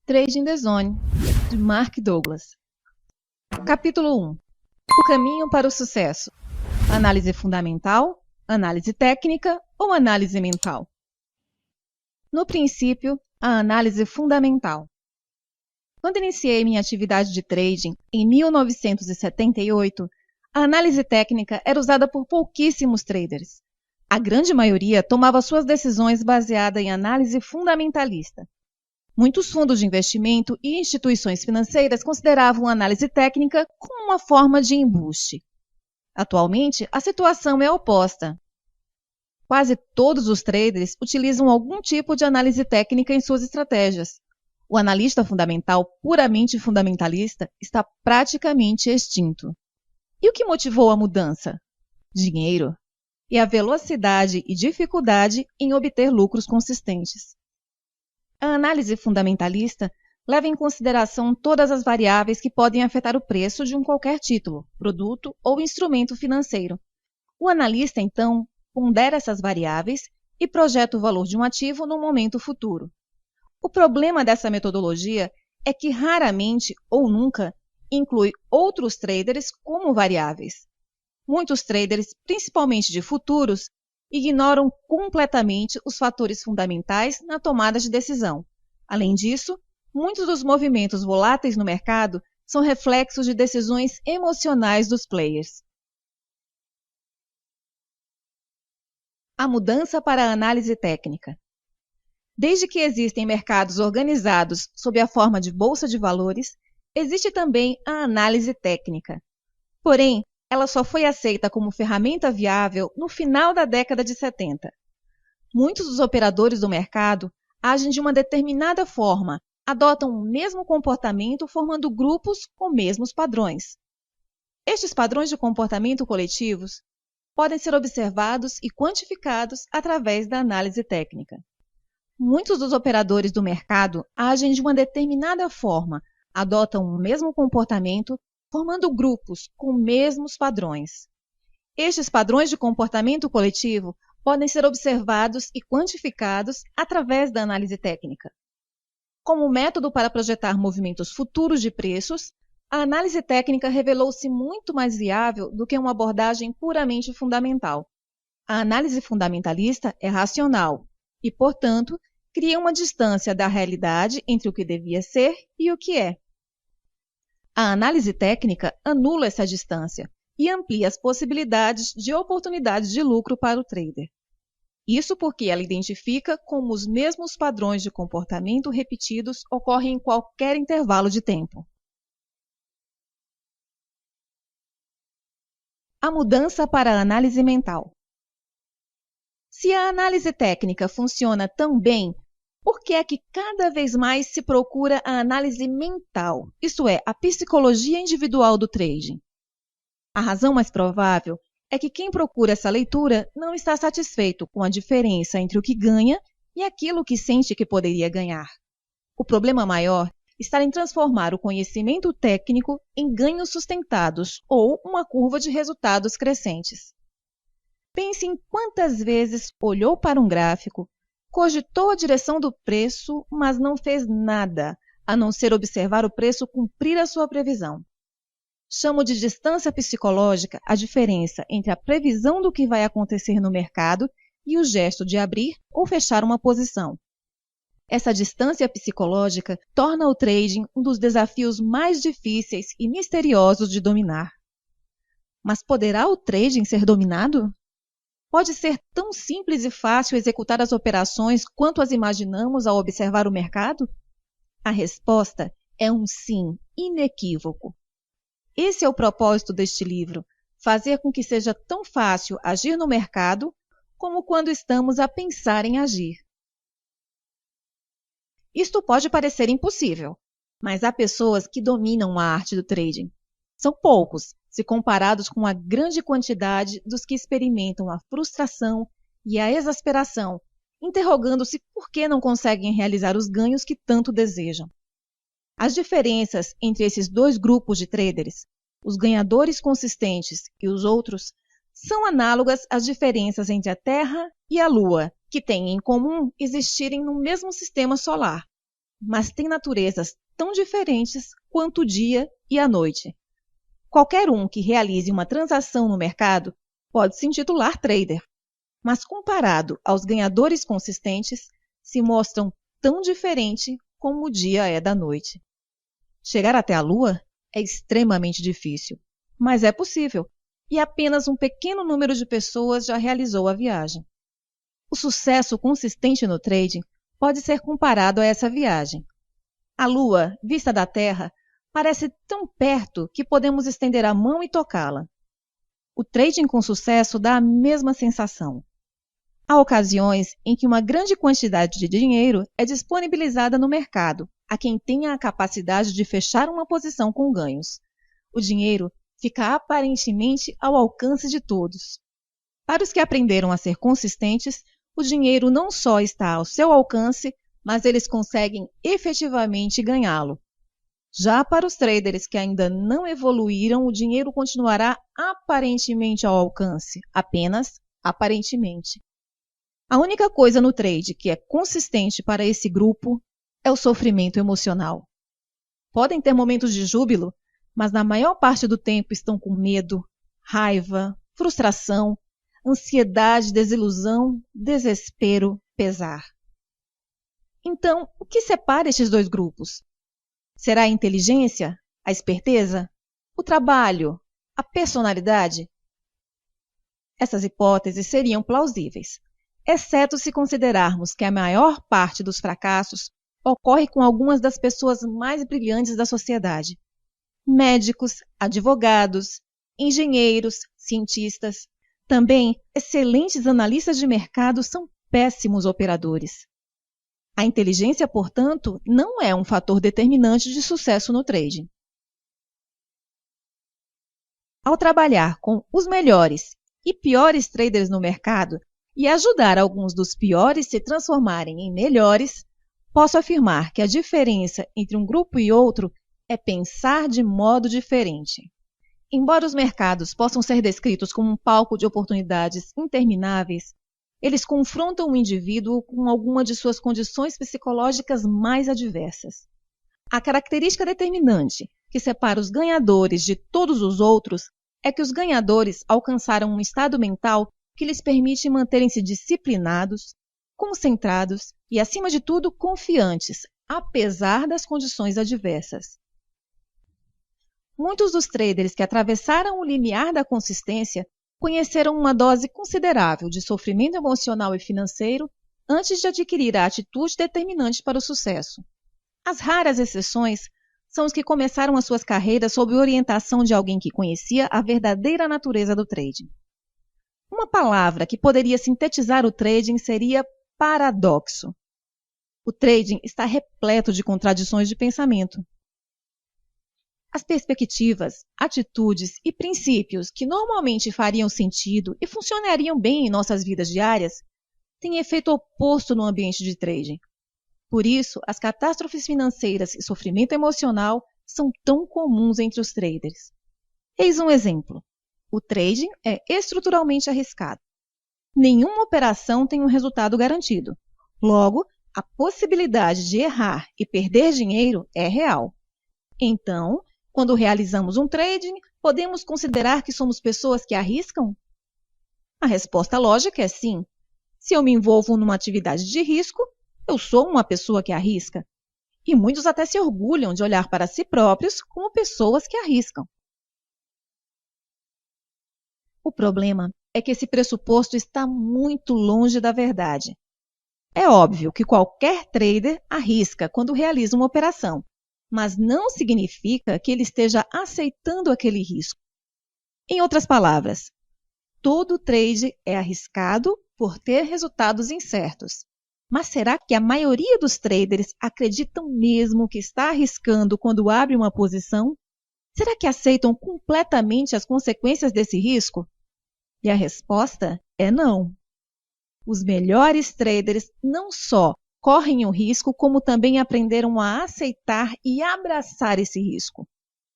Trading the Zone, de Mark Douglas. Capítulo 1. O caminho para o sucesso. Análise fundamental, análise técnica ou análise mental? No princípio, a análise fundamental. Quando iniciei minha atividade de trading, em 1978, a análise técnica era usada por pouquíssimos traders. A grande maioria tomava suas decisões baseada em análise fundamentalista. Muitos fundos de investimento e instituições financeiras consideravam a análise técnica como uma forma de embuste. Atualmente, a situação é oposta. Quase todos os traders utilizam algum tipo de análise técnica em suas estratégias. O analista fundamental puramente fundamentalista está praticamente extinto. E o que motivou a mudança? Dinheiro e a velocidade e dificuldade em obter lucros consistentes. A análise fundamentalista leva em consideração todas as variáveis que podem afetar o preço de qualquer título, produto ou instrumento financeiro. O analista, então, pondera essas variáveis e projeta o valor de um ativo no momento futuro. O problema dessa metodologia é que raramente ou nunca inclui outros traders como variáveis. Muitos traders, principalmente de futuros, ignoram completamente os fatores fundamentais na tomada de decisão. Além disso, muitos dos movimentos voláteis no mercado são reflexos de decisões emocionais dos players. A mudança para a análise técnica. Desde que existem mercados organizados sob a forma de bolsa de valores, existe também a análise técnica. Porém, ela só foi aceita como ferramenta viável no final da década de 70. Muitos dos operadores do mercado agem de uma determinada forma, adotam o mesmo comportamento formando grupos com mesmos padrões. Estes padrões de comportamento coletivos podem ser observados e quantificados através da análise técnica. Muitos dos operadores do mercado agem de uma determinada forma, adotam o mesmo comportamento formando grupos com mesmos padrões. Estes padrões de comportamento coletivo podem ser observados e quantificados através da análise técnica. Como método para projetar movimentos futuros de preços, a análise técnica revelou-se muito mais viável do que uma abordagem puramente fundamental. A análise fundamentalista é racional e, portanto, cria uma distância da realidade entre o que devia ser e o que é. A análise técnica anula essa distância e amplia as possibilidades de oportunidades de lucro para o trader. Isso porque ela identifica como os mesmos padrões de comportamento repetidos ocorrem em qualquer intervalo de tempo. A mudança para a análise mental. Se a análise técnica funciona tão bem, por que é que cada vez mais se procura a análise mental, isto é, a psicologia individual do trading? A razão mais provável é que quem procura essa leitura não está satisfeito com a diferença entre o que ganha e aquilo que sente que poderia ganhar. O problema maior está em transformar o conhecimento técnico em ganhos sustentados ou uma curva de resultados crescentes. Pense em quantas vezes olhou para um gráfico, cogitou a direção do preço, mas não fez nada, a não ser observar o preço cumprir a sua previsão. Chamo de distância psicológica a diferença entre a previsão do que vai acontecer no mercado e o gesto de abrir ou fechar uma posição. Essa distância psicológica torna o trading um dos desafios mais difíceis e misteriosos de dominar. Mas poderá o trading ser dominado? Pode ser tão simples e fácil executar as operações quanto as imaginamos ao observar o mercado? A resposta é um sim inequívoco. Esse é o propósito deste livro, fazer com que seja tão fácil agir no mercado como quando estamos a pensar em agir. Isto pode parecer impossível, mas há pessoas que dominam a arte do trading. São poucos, se comparados com a grande quantidade dos que experimentam a frustração e a exasperação, interrogando-se por que não conseguem realizar os ganhos que tanto desejam. As diferenças entre esses dois grupos de traders, os ganhadores consistentes e os outros, são análogas às diferenças entre a Terra e a Lua, que têm em comum existirem no mesmo sistema solar. mas têm naturezas tão diferentes quanto o dia e a noite. Qualquer um que realize uma transação no mercado pode se intitular trader, mas comparado aos ganhadores consistentes, se mostram tão diferentes como o dia é da noite. Chegar até a Lua é extremamente difícil, mas é possível, e apenas um pequeno número de pessoas já realizou a viagem. O sucesso consistente no trading pode ser comparado a essa viagem. A Lua, vista da Terra, parece tão perto que podemos estender a mão e tocá-la. O trading com sucesso dá a mesma sensação. Há ocasiões em que uma grande quantidade de dinheiro é disponibilizada no mercado a quem tenha a capacidade de fechar uma posição com ganhos. O dinheiro fica aparentemente ao alcance de todos. Para os que aprenderam a ser consistentes, o dinheiro não só está ao seu alcance, mas eles conseguem efetivamente ganhá-lo. Já para os traders que ainda não evoluíram, o dinheiro continuará aparentemente ao alcance, apenas aparentemente. A única coisa no trade que é consistente para esse grupo é o sofrimento emocional. Podem ter momentos de júbilo, mas na maior parte do tempo estão com medo, raiva, frustração, ansiedade, desilusão, desespero, pesar. Então, o que separa estes dois grupos? Será a inteligência, a esperteza, o trabalho, a personalidade? Essas hipóteses seriam plausíveis, exceto se considerarmos que a maior parte dos fracassos ocorre com algumas das pessoas mais brilhantes da sociedade. Médicos, advogados, engenheiros, cientistas. Também, excelentes analistas de mercado são péssimos operadores. A inteligência, portanto, não é um fator determinante de sucesso no trading. Ao trabalhar com os melhores e piores traders no mercado e ajudar alguns dos piores se transformarem em melhores, posso afirmar que a diferença entre um grupo e outro é pensar de modo diferente. Embora os mercados possam ser descritos como um palco de oportunidades intermináveis, eles confrontam o indivíduo com alguma de suas condições psicológicas mais adversas. A característica determinante que separa os ganhadores de todos os outros é que os ganhadores alcançaram um estado mental que lhes permite manterem-se disciplinados, concentrados e, acima de tudo, confiantes, apesar das condições adversas. Muitos dos traders que atravessaram o limiar da consistência conheceram uma dose considerável de sofrimento emocional e financeiro antes de adquirir a atitude determinante para o sucesso. As raras exceções são os que começaram as suas carreiras sob orientação de alguém que conhecia a verdadeira natureza do trading. Uma palavra que poderia sintetizar o trading seria paradoxo. O trading está repleto de contradições de pensamento. As perspectivas, atitudes e princípios que normalmente fariam sentido e funcionariam bem em nossas vidas diárias têm efeito oposto no ambiente de trading. Por isso, as catástrofes financeiras e sofrimento emocional são tão comuns entre os traders. Eis um exemplo. O trading é estruturalmente arriscado. Nenhuma operação tem um resultado garantido. Logo, a possibilidade de errar e perder dinheiro é real. Então, quando realizamos um trading, podemos considerar que somos pessoas que arriscam? A resposta lógica é sim. Se eu me envolvo numa atividade de risco, eu sou uma pessoa que arrisca. E muitos até se orgulham de olhar para si próprios como pessoas que arriscam. O problema é que esse pressuposto está muito longe da verdade. É óbvio que qualquer trader arrisca quando realiza uma operação, mas não significa que ele esteja aceitando aquele risco. Em outras palavras, todo trade é arriscado por ter resultados incertos. Mas será que a maioria dos traders acreditam mesmo que está arriscando quando abre uma posição? Será que aceitam completamente as consequências desse risco? E a resposta é não. Os melhores traders não só correm o risco, como também aprenderam a aceitar e abraçar esse risco.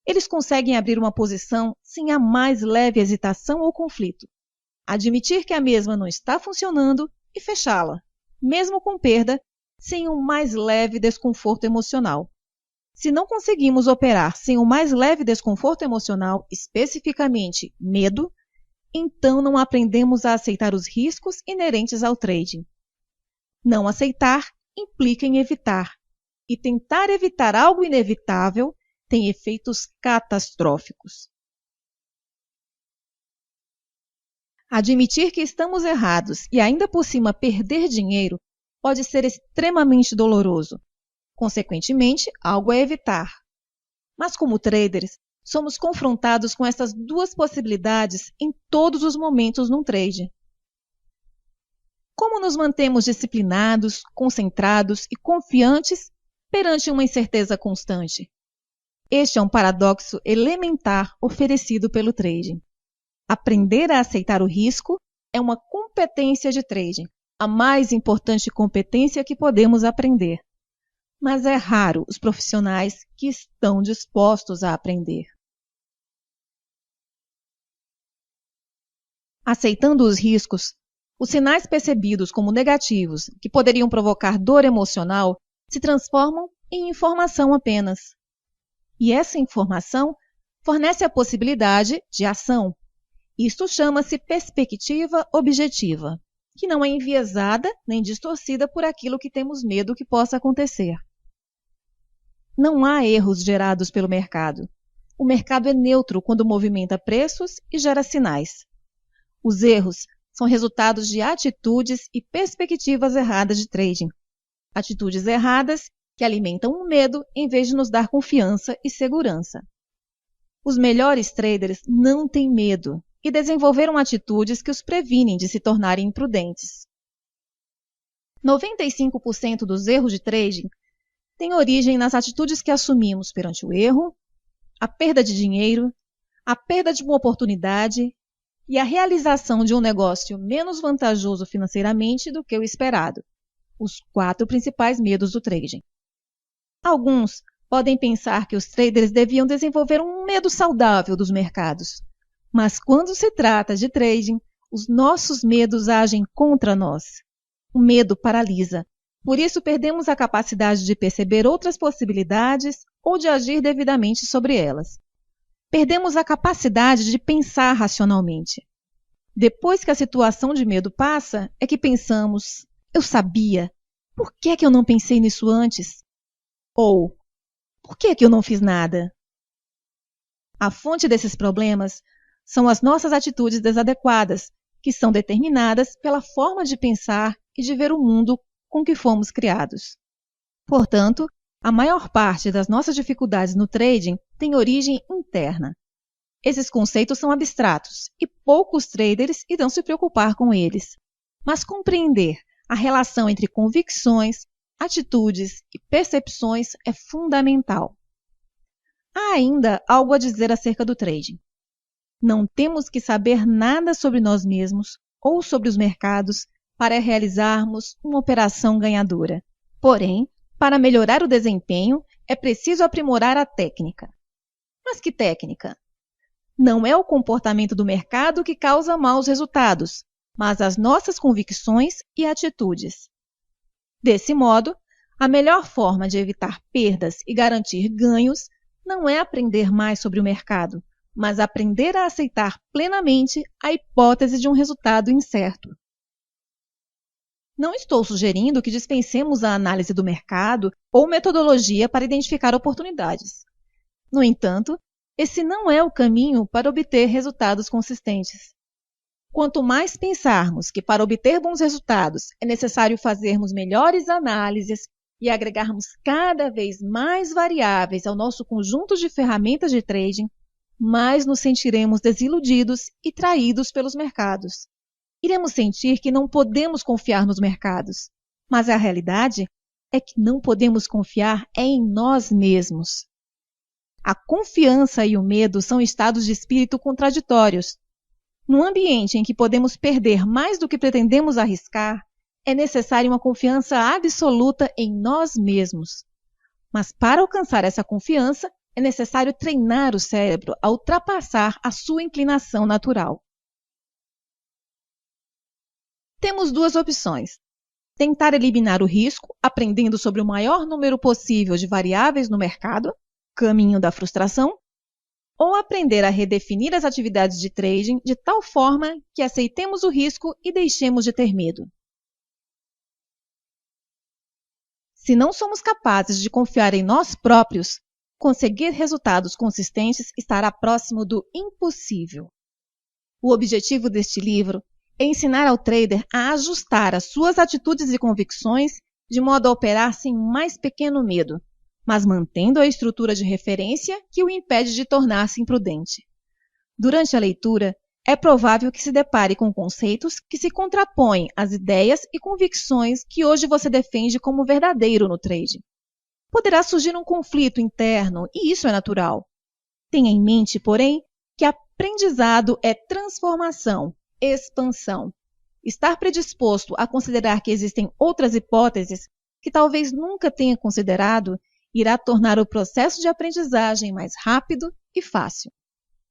Eles conseguem abrir uma posição sem a mais leve hesitação ou conflito, admitir que a mesma não está funcionando e fechá-la, mesmo com perda, sem um mais leve desconforto emocional. Se não conseguimos operar sem o mais leve desconforto emocional, especificamente medo, então não aprendemos a aceitar os riscos inerentes ao trading. Não aceitar implica em evitar, e tentar evitar algo inevitável tem efeitos catastróficos. Admitir que estamos errados e ainda por cima perder dinheiro pode ser extremamente doloroso. Consequentemente, algo a evitar. Mas como traders, somos confrontados com essas duas possibilidades em todos os momentos num trade. Como nos mantemos disciplinados, concentrados e confiantes perante uma incerteza constante? Este é um paradoxo elementar oferecido pelo trading. Aprender a aceitar o risco é uma competência de trading, a mais importante competência que podemos aprender. Mas é raro os profissionais que estão dispostos a aprender. Aceitando os riscos, os sinais percebidos como negativos, que poderiam provocar dor emocional, se transformam em informação apenas. E essa informação fornece a possibilidade de ação. Isto chama-se perspectiva objetiva, que não é enviesada nem distorcida por aquilo que temos medo que possa acontecer. Não há erros gerados pelo mercado. O mercado é neutro quando movimenta preços e gera sinais. Os erros são resultados de atitudes e perspectivas erradas de trading. Atitudes erradas que alimentam o medo em vez de nos dar confiança e segurança. Os melhores traders não têm medo e desenvolveram atitudes que os previnem de se tornarem imprudentes. 95% dos erros de trading têm origem nas atitudes que assumimos perante o erro, a perda de dinheiro, a perda de uma oportunidade e a realização de um negócio menos vantajoso financeiramente do que o esperado. Os 4 principais medos do trading. Alguns podem pensar que os traders deviam desenvolver um medo saudável dos mercados. Mas quando se trata de trading, os nossos medos agem contra nós. O medo paralisa. Por isso, perdemos a capacidade de perceber outras possibilidades ou de agir devidamente sobre elas. Perdemos a capacidade de pensar racionalmente. Depois que a situação de medo passa, é que pensamos, eu sabia, por que é que eu não pensei nisso antes? Ou, por que é que eu não fiz nada? A fonte desses problemas são as nossas atitudes desadequadas, que são determinadas pela forma de pensar e de ver o mundo com que fomos criados. Portanto, a maior parte das nossas dificuldades no trading tem origem interna. Esses conceitos são abstratos e poucos traders irão se preocupar com eles. Mas compreender a relação entre convicções, atitudes e percepções é fundamental. Há ainda algo a dizer acerca do trading. Não temos que saber nada sobre nós mesmos ou sobre os mercados para realizarmos uma operação ganhadora. Porém, para melhorar o desempenho, é preciso aprimorar a técnica. Mas que técnica? Não é o comportamento do mercado que causa maus resultados, mas as nossas convicções e atitudes. Desse modo, a melhor forma de evitar perdas e garantir ganhos não é aprender mais sobre o mercado, mas aprender a aceitar plenamente a hipótese de um resultado incerto. Não estou sugerindo que dispensemos a análise do mercado ou metodologia para identificar oportunidades. No entanto, esse não é o caminho para obter resultados consistentes. Quanto mais pensarmos que para obter bons resultados é necessário fazermos melhores análises e agregarmos cada vez mais variáveis ao nosso conjunto de ferramentas de trading, mais nos sentiremos desiludidos e traídos pelos mercados. Iremos sentir que não podemos confiar nos mercados, mas a realidade é que não podemos confiar em nós mesmos. A confiança e o medo são estados de espírito contraditórios. Num ambiente em que podemos perder mais do que pretendemos arriscar, é necessária uma confiança absoluta em nós mesmos. Mas para alcançar essa confiança, é necessário treinar o cérebro a ultrapassar a sua inclinação natural. Temos 2 opções. tentar eliminar o risco, aprendendo sobre o maior número possível de variáveis no mercado, caminho da frustração, ou aprender a redefinir as atividades de trading de tal forma que aceitemos o risco e deixemos de ter medo. Se não somos capazes de confiar em nós próprios, conseguir resultados consistentes estará próximo do impossível. O objetivo deste livro é ensinar ao trader a ajustar as suas atitudes e convicções de modo a operar sem mais pequeno medo, mas mantendo a estrutura de referência que o impede de tornar-se imprudente. Durante a leitura, é provável que se depare com conceitos que se contrapõem às ideias e convicções que hoje você defende como verdadeiro no trade. Poderá surgir um conflito interno, e isso é natural. Tenha em mente, porém, que aprendizado é transformação, expansão. Estar predisposto a considerar que existem outras hipóteses que talvez nunca tenha considerado irá tornar o processo de aprendizagem mais rápido e fácil.